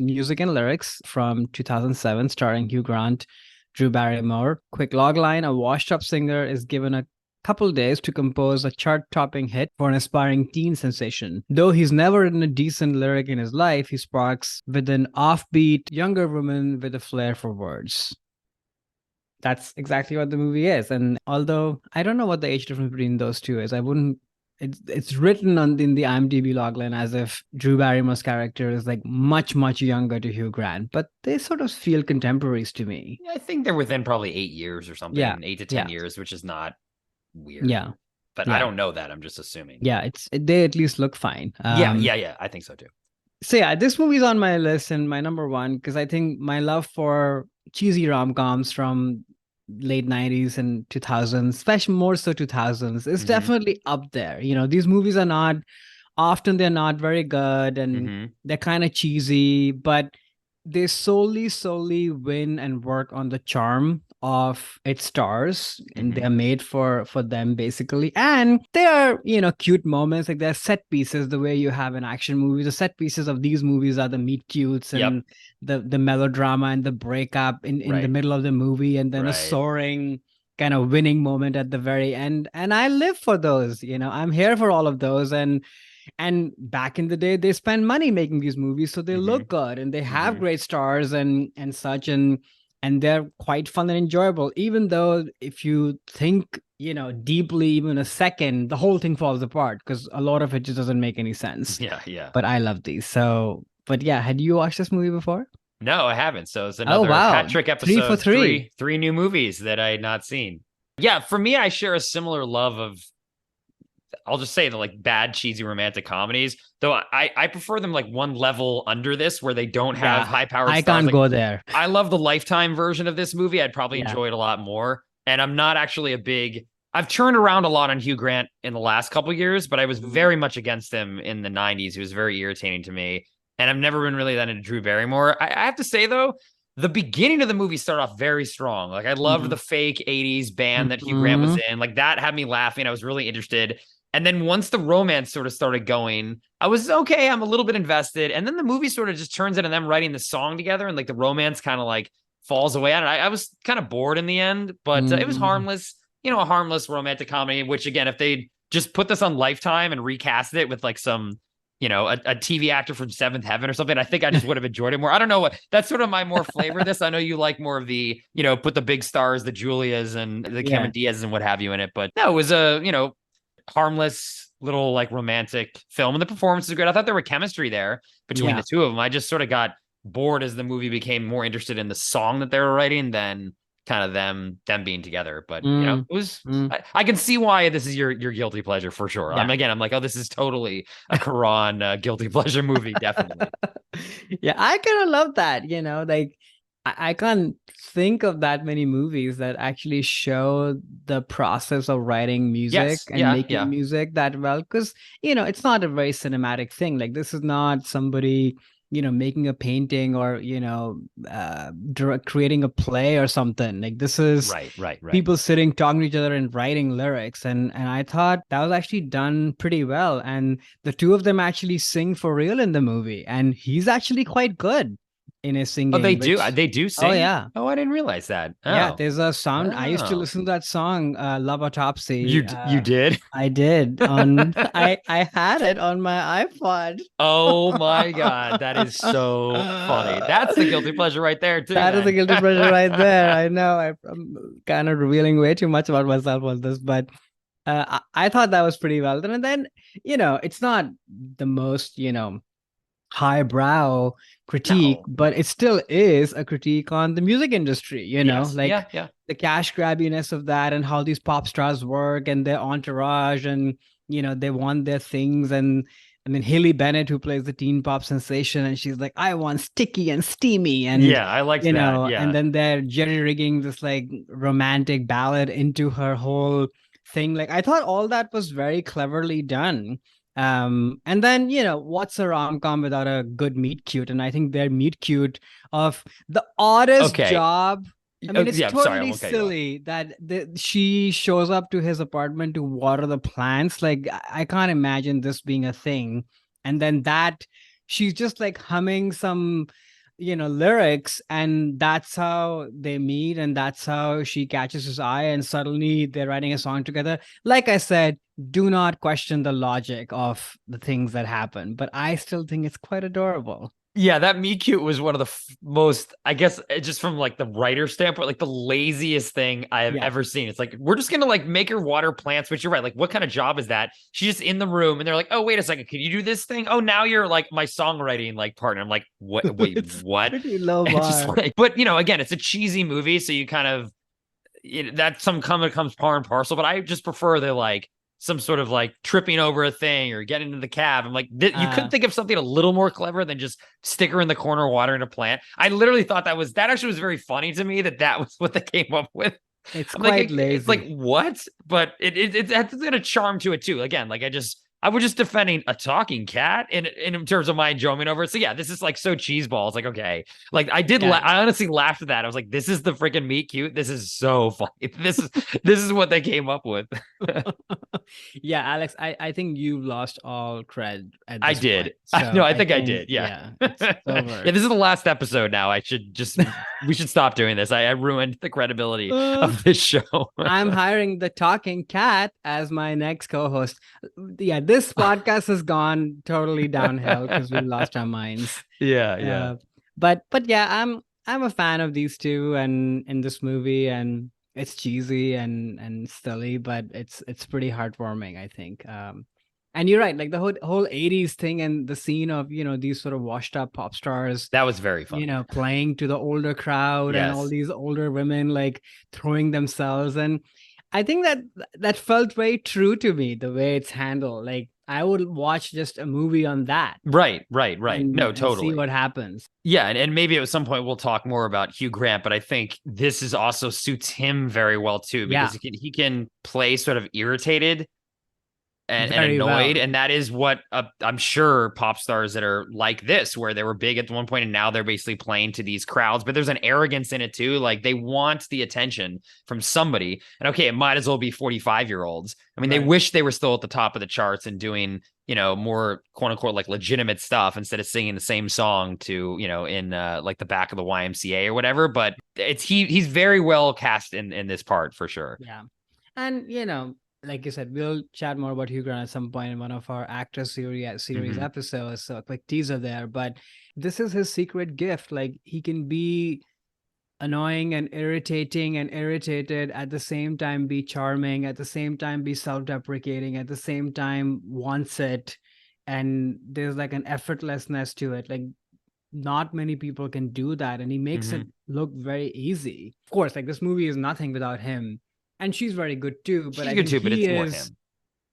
Music and lyrics from 2007, starring Hugh Grant, Drew Barrymore. Quick logline: a washed-up singer is given a couple days to compose a chart-topping hit for an aspiring teen sensation. Though he's never written a decent lyric in his life, he sparks with an offbeat younger woman with a flair for words. That's exactly what the movie is. And although I don't know what the age difference between those two is, I wouldn't. It's written on in the IMDb logline as if Drew Barrymore's character is like much younger to Hugh Grant, but they sort of feel contemporaries to me. I think they're within probably 8 years or something, Yeah, 8 to 10 years, which is not weird. Yeah, but I don't know that. I'm just assuming. Yeah, they at least look fine. Yeah. I think so too. So yeah, this movie's on my list and my number one because I think my love for cheesy rom-coms from late 90s and 2000s, especially more so 2000s, is definitely up there. These movies are not often, they're not very good and they're kind of cheesy, but they solely win and work on the charm of its stars, and they're made for them basically. And they are, cute moments, like they're set pieces the way you have in action movies. The set pieces of these movies are the meet cutes and the melodrama and the breakup in the middle of the movie, and then a soaring kind of winning moment at the very end. And I live for those. I'm here for all of those. And back in the day, they spend money making these movies, so they look good and they have great stars and such, and they're quite fun and enjoyable. Even though if you think, deeply, even a second, the whole thing falls apart because a lot of it just doesn't make any sense. Yeah. But I love these. So, but yeah, had you watched this movie before? No, I haven't. So it's another hat trick episode. 3 for 3. Three new movies that I had not seen. Yeah, for me, I share a similar love of, I'll just say, the like bad cheesy romantic comedies, though I prefer them like one level under this, where they don't have high powered stars. I can't go there. I love the Lifetime version of this movie. I'd probably enjoy it a lot more. And I'm not actually I've turned around a lot on Hugh Grant in the last couple of years, but I was very much against him in the 90s. He was very irritating to me. And I've never been really that into Drew Barrymore. I have to say, though, the beginning of the movie started off very strong. Like, I loved the fake 80s band that Hugh Grant was in. Like, that had me laughing. I was really interested. And then once the romance sort of started going, I was okay. I'm a little bit invested. And then the movie sort of just turns into them writing the song together, and like the romance kind of like falls away. I was kind of bored in the end, but it was harmless, a harmless romantic comedy, which again, if they just put this on Lifetime and recast it with like some, a TV actor from Seventh Heaven or something, I think I just would have enjoyed it more. I don't know what, that's sort of my more flavor of this. I know you like more of the, put the big stars, the Julias and the Cameron Diaz's and what have you in it. But no, it was a, harmless little like romantic film, and the performance is great. I thought there were chemistry there between the two of them. I just sort of got bored as the movie became more interested in the song that they were writing than kind of them being together. But it was I can see why this is your guilty pleasure for sure. I'm like, oh, this is totally a Karan guilty pleasure movie, definitely. Yeah, I kind of love that. Like I can't think of that many movies that actually show the process of writing music and making music that well, because it's not a very cinematic thing. Like, this is not somebody making a painting or creating a play or something. Like, this is right people sitting talking to each other and writing lyrics, and I thought that was actually done pretty well. And the two of them actually sing for real in the movie, and he's actually quite good in his singing. Oh, they do sing? Oh, yeah. Oh, I didn't realize that. Oh. Yeah, there's a sound. I used to listen to that song, Love Autopsy. You did? I did. I had it on my iPod. Oh my God, that is so funny. That's the guilty pleasure right there, too. That is the guilty pleasure right there. I know. I'm kind of revealing way too much about myself on this, but I thought that was pretty well done. And then, it's not the most, highbrow critique, but it still is a critique on the music industry, the cash grabbiness of that, and how these pop stars work and their entourage, and they want their things. And then Haley Bennett, who plays the teen pop sensation, and she's like, I want sticky and steamy, and I like that. And then they're jerry rigging this like romantic ballad into her whole thing. Like, I thought all that was very cleverly done. And then, what's a rom-com without a good meet cute? And I think their meet cute of the oddest job. I mean, it's totally silly that she shows up to his apartment to water the plants. Like, I can't imagine this being a thing. And then she's just like humming some lyrics, and that's how they meet, and that's how she catches his eye, and suddenly they're writing a song together. Like I said, do not question the logic of the things that happen, but I still think it's quite adorable. Yeah, that meet cute was one of the most, I guess, just from like the writer standpoint, like the laziest thing I have ever seen. It's like, we're just gonna like make her water plants, which you're right. Like, what kind of job is that? She's just in the room and they're like, oh, wait a second, can you do this thing? Oh, now you're like my songwriting like partner. I'm like, what? Wait, what? Pretty low It's just bar. like, but again, it's a cheesy movie, so you kind of that some comes par and parcel. But I just prefer the like some sort of like tripping over a thing or getting into the cab. I'm like, you couldn't think of something a little more clever than just stick her in the corner watering a plant. I literally thought that actually was very funny to me that was what they came up with. It's I'm quite like, lazy. it's like, what? But it's got a charm to it too. Again, like I was just defending a talking cat in terms of my enjoyment over it. So yeah, this is like so cheeseball. It's like, okay. Like I honestly laughed at that. I was like, this is the freaking meet cute. This is so funny. This is what they came up with. Yeah, Alex, I think you lost all cred at I this did. point. So No, I think I did. Yeah. it's over. Yeah, this is the last episode now. We should stop doing this. I ruined the credibility of this show. I'm hiring the talking cat as my next co-host. Yeah, this podcast has gone totally downhill because we lost our minds. Yeah. But yeah, I'm a fan of these two and in this movie, and it's cheesy and silly, but it's pretty heartwarming, I think. And you're right, like the whole 80s thing and the scene of, these sort of washed up pop stars. That was very fun. Playing to the older crowd and all these older women like throwing themselves. And I think that felt very true to me, the way it's handled. Like I would watch just a movie on that. Right. No, totally. See what happens. Yeah, and maybe at some point we'll talk more about Hugh Grant, but I think this is also suits him very well too, because he can play sort of irritated and annoyed. Well. And that is what I'm sure pop stars that are like this, where they were big at one point and now they're basically playing to these crowds, but there's an arrogance in it too. Like they want the attention from somebody. And okay, it might as well be 45-year-olds. I mean, They wish they were still at the top of the charts and doing, more quote unquote, like legitimate stuff instead of singing the same song to, in like the back of the YMCA or whatever. But he's very well cast in this part for sure. Yeah. And, like you said, we'll chat more about Hugh Grant at some point in one of our actor series episodes. So a quick teaser there. But this is his secret gift. Like he can be annoying and irritating and irritated at the same time, be charming, at the same time, be self-deprecating, at the same time, wants it. And there's like an effortlessness to it. Like not many people can do that. And he makes it look very easy. Of course, like this movie is nothing without him. And she's very good too, but I think he is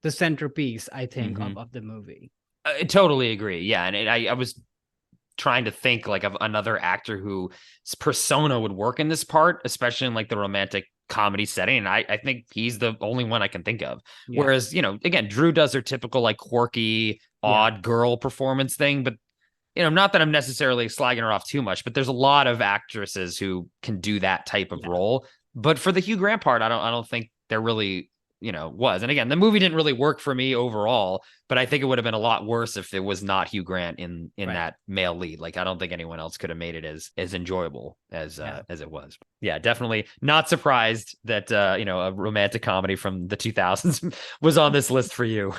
the centerpiece, I think, of the movie. I totally agree. Yeah, and I was trying to think like of another actor whose persona would work in this part, especially in like the romantic comedy setting. And I think he's the only one I can think of. Yeah. Whereas, again, Drew does her typical like quirky, odd girl performance thing, but not that I'm necessarily slagging her off too much, but there's a lot of actresses who can do that type of role. But for the Hugh Grant part, I don't think there really, was. And again, the movie didn't really work for me overall, but I think it would have been a lot worse if it was not Hugh Grant in that male lead. Like, I don't think anyone else could have made it as enjoyable as it was. Yeah, definitely not surprised that, a romantic comedy from the 2000s was on this list for you.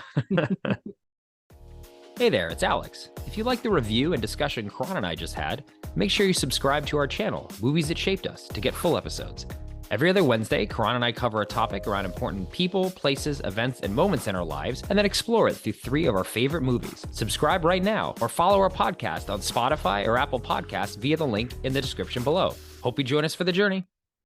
Hey there, it's Alex. If you like the review and discussion Karan and I just had, make sure you subscribe to our channel, Movies That Shaped Us, to get full episodes. Every other Wednesday, Karan and I cover a topic around important people, places, events, and moments in our lives, and then explore it through 3 of our favorite movies. Subscribe right now, or follow our podcast on Spotify or Apple Podcasts via the link in the description below. Hope you join us for the journey.